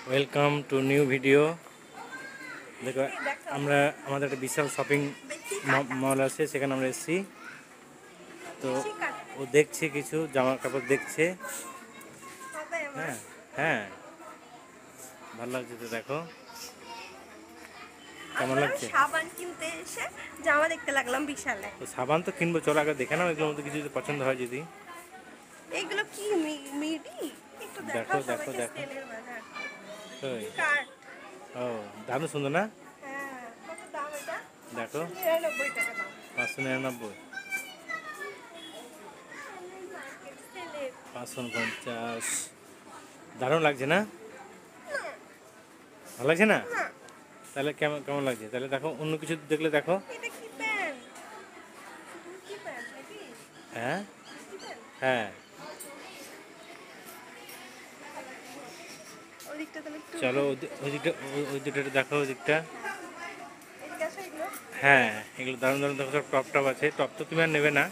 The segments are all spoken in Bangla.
Welcome to new video. দেখো আমরা আমাদের একটা বিশাল শপিং মল আছে, সেখানে আমরা এসেছি। তো ও দেখছে কিছু জামা কাপড় দেখছে। হ্যাঁ হ্যাঁ, ভালো লাগছে তো। দেখো কেমন লাগছে। সাবান কিনতে এসে জামা দেখতে লাগলাম বিশালে। তো সাবান তো কিনবো, চলো আগে দেখে নাও এগুলোর মধ্যে কিছু যদি পছন্দ হয়। যদি এগুলো কি মিডি একটু দেখো দেখাও দেখো সবাইকে দেখো। সেলের বাজার ওই, কার্ড। ও দারুণ সুন্দর না। হ্যাঁ, কত দাম এটা? দেখো 599 টাকা দাম। 599, মার্কেট সেলের 550। দারুণ লাগছে না? ভালো লাগছে না? না, তাহলে কেমন কেমন লাগছে? তাহলে দেখো অন্য কিছু দেখলে দেখো। এটা কি প্যান্ট? কি প্যান্ট নাকি? হ্যাঁ কি প্যান্ট? হ্যাঁ, ওদিকটা তাহলে একটু চলো ওই দিকটা, ওই দিকটা দেখো, ওই দিকটা। এদিকে আসো এগুলো। হ্যাঁ, এগুলো দারুণ দারুণ দেখো, সব টপ টপ আছে। টপ তো তুমি আর নেবে না।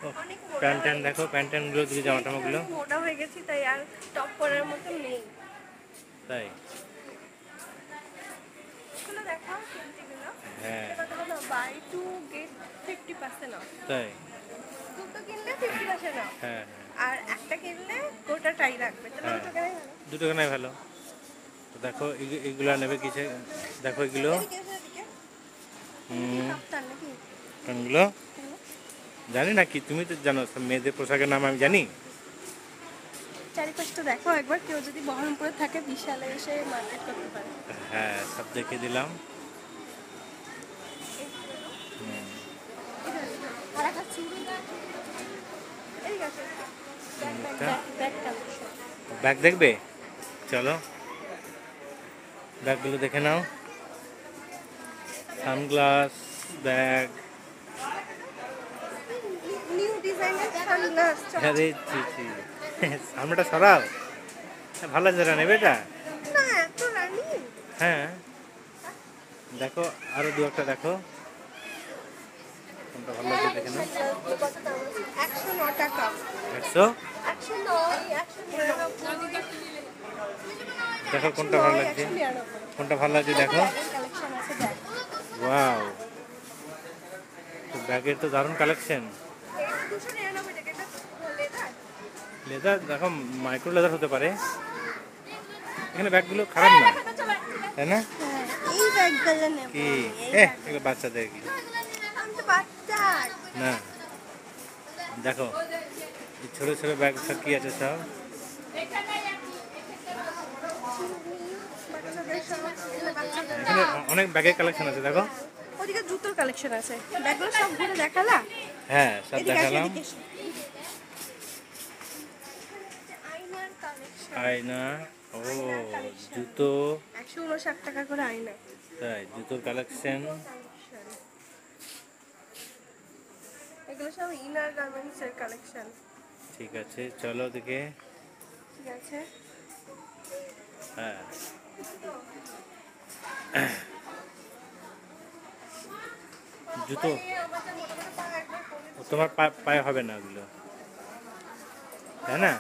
ও, অনেক মোটা প্যান্ট ট্যান্ট হয়ে দেখো, গেছে। প্যান্ট ট্যান্টগুলো দিকে, জামা টামাগুলো। অনেক মোটা হয়ে গেছি তাই আর টপ পরার মতো নেই। তাই এগুলো দেখাও কুর্তিগুলো। হ্যাঁ, এটা কত কত? Buy two get 50% off. তাই দুটো কিনলে 50% অফ। হ্যাঁ আর একটা কিনলে গোটাটাই রাখবে। তাহলে হ্যাঁ, দুটো কেনাই ভালো। দুটো কেনাই ভালো। তো দেখো এগুলো নেবে কিছু, দেখো এগুলো। এদিকে এসো, এদিকে। তুমি কি কাপ্তান নাকি? কোনগুলো হুম। জানি না, কি তুমি তো জানো সব মেয়েদের পোশাকের নাম আমি জানি। চারিপাশটা দেখো একবার, কেউ যদি বহরমপুরে থাকে বিশালে এসে মার্কেট করতে পারে। হ্যাঁ, সব দেখিয়ে দিলাম। আর একটা চুড়ি। এদিকে আসো, এদিকে। Bag collection. ব্যাগ দেখবে? চলো ব্যাগগুলো দেখে নাও। Sunglass, bag. নিউ ডিজাইনের সানগ্লাস। আরে ছি ছি, সামনেটা সরাও। ভালো লাগছে না, নেবে এটা? না, এত রানি। হ্যাঁ, দেখো আরো দু একটা দেখো, কোনটা ভালো লাগছে দেখে নাও। কত দাম আছে? 109 টাকা। 100। 109, 199। দেখো কোনটা ভালো লাগছে, 199। কোনটা ভালো লাগছে দেখো। কালেকশন আছে দেখ। ওয়াও, তো ব্যাগের তো দারুণ কালেকশন। 299 টাকা। এটা লেদার। লেদার দেখো, মাইক্রো লেদার হতে পারে। এখানে ব্যাগগুলো খারাপ না, তাই না? হ্যাঁ, এই ব্যাগগুলো নেব। কি এগুলো বাচ্চাদের কি? আমি তো বাচ্চা। না, দেখো এই ছোট ছোট ব্যাগ সব কি আছে সব। বাচ্চাদের সব বাচ্চাদের। এখানে অনেক ব্যাগের কালেকশন আছে দেখো। ওদিকে জুতোর কালেকশন আছে। ব্যাগগুলো সব ঘুরে দেখালা? হ্যাঁ, সব এদিকে আসো, দেখালাম। এদিকে এসো। আয়নার কালেকশন। আয়না, ও আয়নার কালেকশন। জুতো। 159 টাকা করে আয়না। তাই জুতোর কালেকশন। এগুলো সব ইনার গার্মেন্টস এর কালেকশন। ঠিক আছে, চলো দেখে। ঠিক আছে। হ্যাঁ, জুতো আমাদের মোটামুটি পা একবার করে দিও। তোমার পায়ে হবে না ওগুলো, তাই না?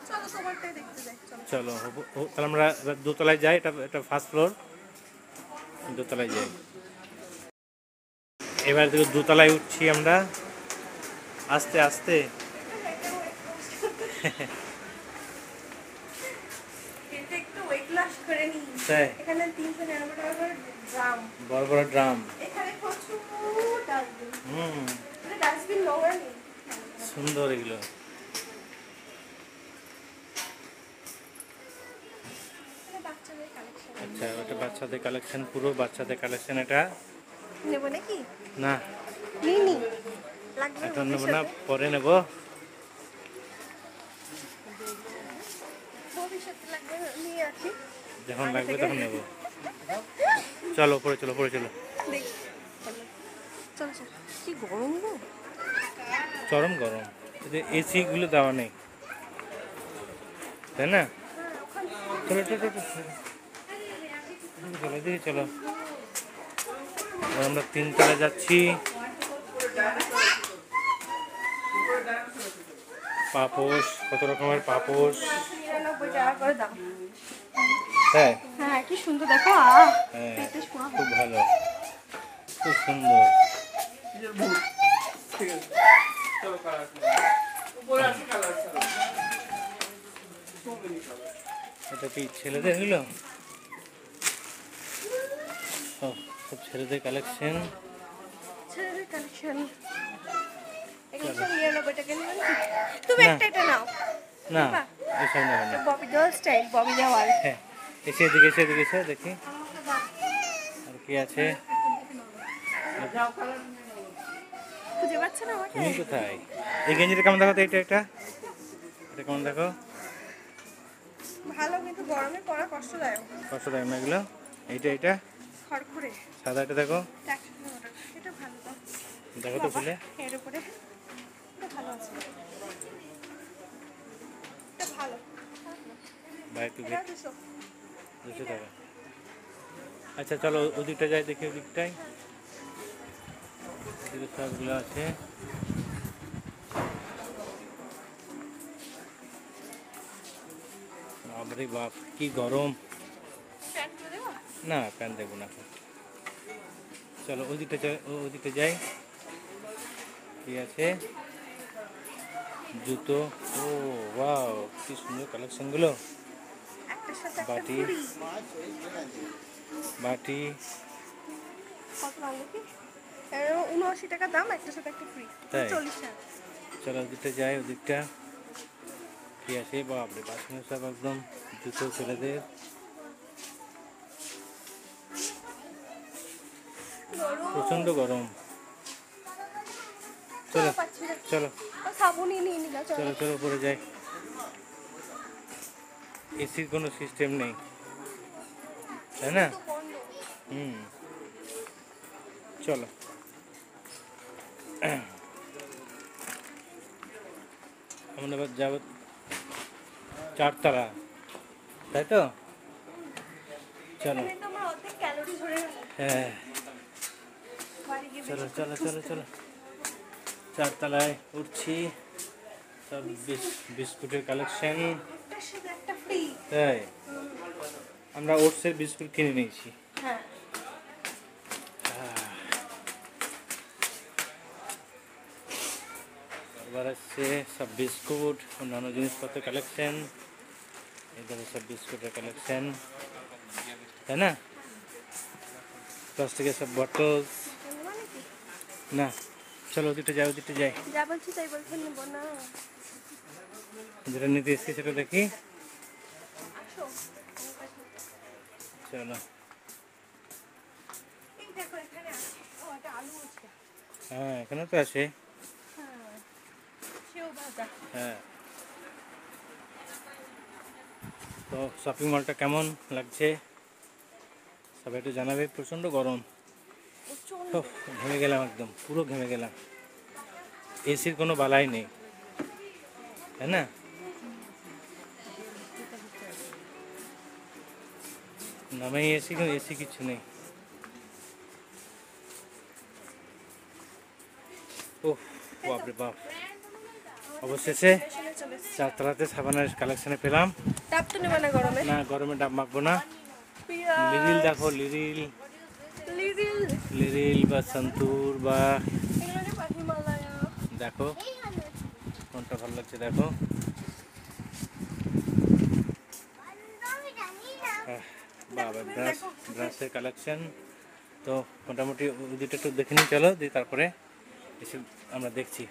চলো তোমারটাই দেখতে যাই, চলো। চলো তাহলে আমরা এবার দোতলায় যাই। এটা এটা ফার্স্ট ফ্লোর, দোতলায় যাই। এবার দেখো দোতলায় উঠছি আমরা আস্তে আস্তে। এটা একটু ওয়েট লস করে নিই। তাই এখানে 399 টাকা করে ড্রাম। বড় বড় ড্রাম। এখানে প্রচুর ডাস্টবিন। হুম, এটা ডাস্টবিন নোংরা নেই। সুন্দর এগুলো। এটা বাচ্চাদের কালেকশন। আচ্ছা, ওটা বাচ্চাদের কালেকশন, পুরো বাচ্চাদের কালেকশন। এটা নেব নাকি? না, নিনি। লাগবে এখন নেবো না, ভবিষ্যতে। পরে নেব। ভবিষ্যতে লাগবে, নিয়ে আসি। যখন আগে লাগবে থেকে। তখন নেব। চলো পরে চলো, পরে চলো। দেখি। চলো চলো। কি গরম গো। চরম গরম, এসিগুলো দেওয়া নেই, তাই না? চলো চলো চলো চলো, দিকে চলো। এবার আমরা 3 তলায় যাচ্ছি। পাপোশ, কত রকমের পাপোশ। টাকা করে দাম। তাই হ্যাঁ কি সুন্দর দেখো। হ্যাঁ পেটে শোয়া। খুব ভালো, খুব সুন্দর। এটা কি ছেলেদের হইলো? ও, সব ছেলেদের কালেকশন। ছেলেদের কালেকশন। এগুলো সব 99 টাকা নিবেন কি? তুমি না। একটা এটা নাও। না বাহ। এসব নেবে না। ববি দেওয়াল স্টাইল, ববি দেওয়াল। হ্যাঁ এসে এদিকে এসে এদিকে এসে দেখি আর কি আছে। খুঁজে পাচ্ছ না আমাকে? তুমি কোথায়? এই গেঞ্জিটা কেমন দেখো তো, এটা এটা এটা কেমন দেখো? ভালো কিন্তু গরমে পরা কষ্টদায়ক। কষ্টদায়ক না এগুলো? এইটা এটা খড়খড়ে। সাদা, এটা দেখো, এটা ভালো তো। দেখো তো খুলে। এর উপরে এটা ভালো আছে। এটা ভালো। বা একটু এটা 200। 200 টাকা। আচ্ছা চলো ওদিকটা যাই, দেখি ওদিকটাই। ওদিকে সবগুলো আছে। বাপরে বাপ কি গরম। প্যান্ট করে দেবো? না প্যান্ট দেখবো না এখন। চলো ওদিকটা যাই। কি আছে? জুতো। ও ওয়াও কি সুন্দর কালেকশনগুলো। একটার সাথে একটা বাটি। ফ্রি। বাটি। কত লাগলো কি? 79 টাকা দাম, একটার সাথে একটা ফ্রি। তাই? 40 টাকা। চলো ওদিকটা যাই, ওদিকটা কি আছে? বাপরে বাসনে সব একদম জুতো ছেলেদের। প্রচন্ড গরম। চলো পাচ্ছি না। চলো সাবুনই নিয়ে নিলাম। চলো চলো উপরে যাই। এসির কোনো সিস্টেম নেই, তাই না? হুম চলো। আমরা এবার যাব 4 তলা, তাই তো? চলো হ্যাঁ চলো চলো চলো চলো 4 তলায় উঠছি। সব বিস্কুটের কালেকশন। তাই আমরা ওটসের বিস্কুট কিনে নিয়েছি। হ্যাঁ এবার আসছে সব বিস্কুট, অন্যান্য জিনিসপত্র কালেকশন। এখানে সব বিস্কুটের কালেকশন, তাই না? প্লাস্টিকের সব বটলস। না চলো ওদিকটা যাই, ওদিকটা যাই। যা বলছি তাই বলতে নেবো না। যেটা নিতে এসেছি সেটা দেখি। আসো। চলো এই দেখো এখানে আছে। ও এটা আলু আছে। হ্যাঁ এখানে তো আছে। হ্যাঁ সেও ভাজা। হ্যাঁ তো শপিং মলটা কেমন লাগছে সবাই একটু জানাবে। প্রচণ্ড গরম। উফ, ঘেমে গেলাম, একদম পুরো ঘেমে গেলাম। এসির কোনো বালাই নেই, তাই না? নামে এসি, কিন্তু এসি কিছু নেই। ওহ বাপরে বাপ। অবশেষে 4 তলাতে সাবানের কালেকশনে পেলাম। ডাব তো নেবে না গরমে? না গরমে ডাব মাখবো না। পিঁয়াজ। লিরিল দেখো, লিরিল লিরিল। লিরিল বা সন্তুর বা এগুলো নেবা হিমালয়া। দেখো কোনটা ভালো লাগছে দেখো। বাবা ব্রাশের কালেকশন তো মোটামুটি ওদিকটা একটু দেখে নিই। চলো দিয়ে তারপরে এসে আমরা দেখছি,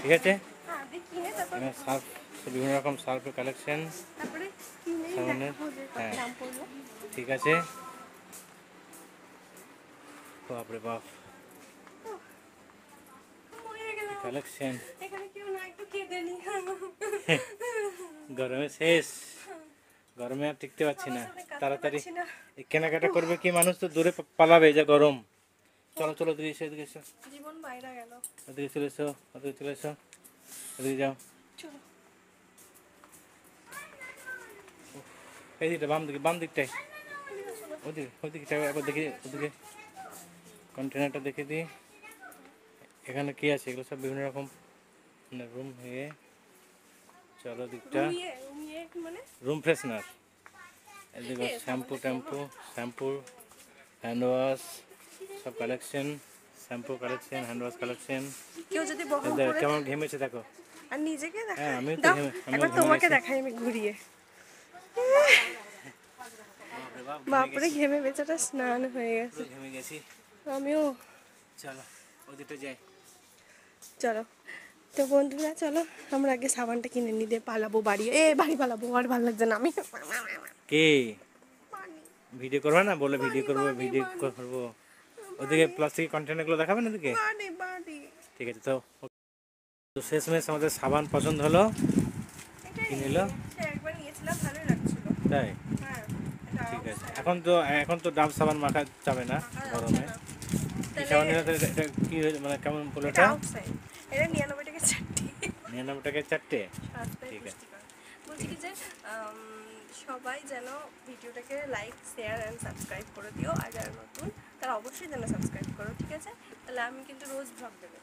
ঠিক আছে? হ্যাঁ দেখিয়ে তারপর এখানে সার্ফ, বিভিন্ন রকম সার্ফের কালেকশন তারপরে কিনে সাবানের। দেখাবো যে কত হ্যাঁ দাম পড়লো। ঠিক আছে। বাপরে বাপ মরে গেলাম। কালেকশন। এখানে কেউ না, একটু কেঁদে নি। গরমে শেষ, গরমে আর টিকতে পারছি না। তাড়াতাড়ি পারছি না। এই কেনাকাটা করবে কি, মানুষ তো দূরে পালাবে যা গরম। চলো চলো ওদিকে এসো, এদিকে এসো, জীবন বাইরে গেল। ওদিকে চলে এসো, ওদিকে চলে এসো, ওদিকে যাও। চলো। এই দিকটা বাম দিকে, বাম দিকটাই, ওদিকে ওদিকটা একবার দেখি, ওদিকে কন্টেনারটা দেখে দিই। এখানে কি আছে? এগুলো সব বিভিন্ন রকম রুম হয়ে। চলো দিকটা রুমিয়ে রুমিয়ে মানে রুম ফ্রেশনার, এদিকে শ্যাম্পু হ্যান্ড ওয়াশ সব collection, shampoo collection, hand wash collection. কেউ যদি বহন করে কেমন ঘেমেছে দেখো। আর নিজেকে হ্যাঁ, দেখায়, আমিও তো দাও আমিও একবার ঘেমে তোমাকে গেছি। দেখাই আমি ঘুরিয়ে। বাপরে বাপ, বাপরে ঘেমে বেচাটা স্নান হয়ে গেছে। পুরো ঘেমে গেছি। আমিও। চলো ওদিকে যাই। চলো তো বন্ধুরা, চলো আমরা আগে সাবানটা কিনে নিয়ে দিয়ে পালাবো বাড়ি। বাড়ি পালাবো, আর ভালো লাগছে না। আমি কে পানি, ভিডিও করবে না? বলে ভিডিও বাড়ি, করবো, বাড়ি, ভিডিও বাড়ি। করবো। ওদিকে প্লাস্টিক কন্টেনারগুলো দেখাবেন ওদিকে। বাড়ি বাড়ি ঠিক আছে, তো শেষমেশ আমাদের সাবান পছন্দ হলো, এটাই কি নিলো? সে একবার নিয়েছিলাম, ভালোই লাগছিল। তাই হ্যাঁ, এটা ঠিক আমার আছে। সাথে এখন তো ডাব সাবান মাখা যাবে না মাখা যাচ্ছে গরমে। না। কি তাহলে সাবান নিলে তো এটা কি মানে কেমন পড়লো এটা এটা? আউটসাইড, এটা 99 টাকা চারটি। 99 টাকায় 4টে। সস্তায় ঠিক আছে। পুষ্টিকর। বলছি কি যে সবাই যেন ভিডিওটাকে লাইক, শেয়ার অ্যান্ড সাবস্ক্রাইব করে দিও। আর যারা নতুন তারা অবশ্যই যেন সাবস্ক্রাইব করো, ঠিক আছে? তাহলে আমি কিন্তু রোজ ভ্লগ দেবো।